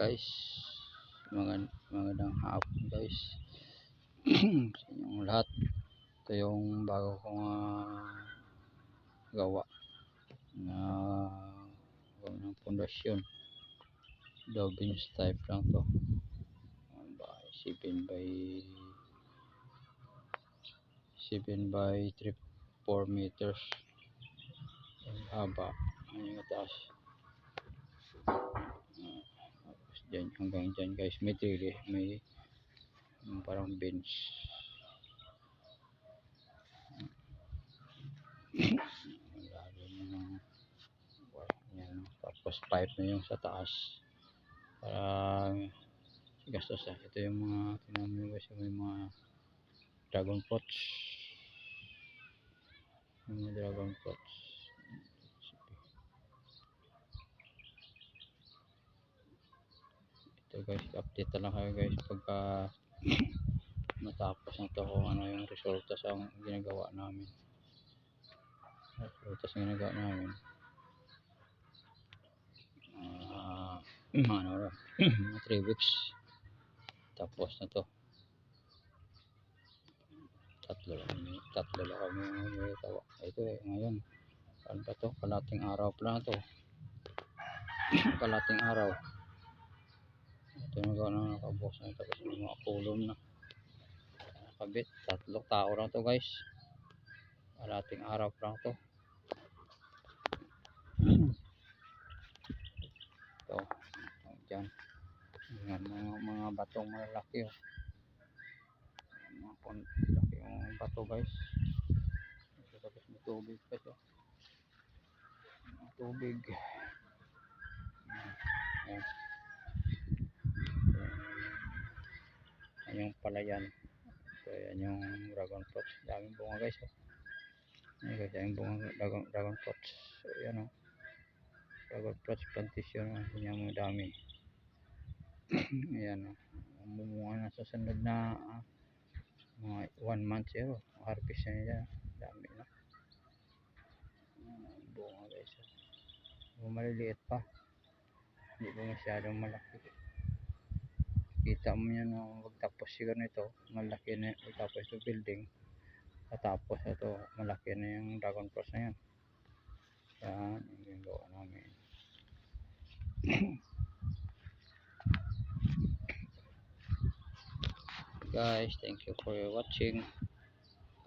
guys, magandang hapon guys sa inyong lahat. Ito yung bago kong gawa na gawa ng pundasyon. Dobins type lang to, 7 by 4 meters ang haba, ang taas. Dyan, hanggang dyan guys, may tili, may parang bench. Yan, tapos pipe na yung sa taas para gastos. Ito yung mga tinanong guys, may mga dragon pots, ito guys, update na lang kayo guys pagka matapos na to kung ano yung resulta sa ginagawa namin. Ano 3 weeks tapos na to. Tatlo lang kami gawa. Ito ngayon ano ba to, kalating araw pa lang to. Kalating araw ito nagawa na, nakabos na, tapos may mga kulom na nakabit. 3 tao lang to guys, kalating araw pa lang to. Ito dyan, mga batong malalaki laki yung bato guys. Tapos may tubig pa ito, tubig. Yan yung palayan. So yan yung dragon fruits, daming bunga guys. Ayan guys, daming bunga dragon fruits. So yan dragon fruits plantation, yan mga dami. Ayan bumunga na sa sunod na mga 1 month zero harvest na nila. Dami na bunga guys. Maliliit pa, hindi pa masyadong malaki. Kita mo yan magtapos siguro nito, malaki na tapos ito building, tapos ito malaki na yung dragon fruits na yan. Yan yung gawa namin. Guys, thank you for watching.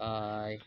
Bye.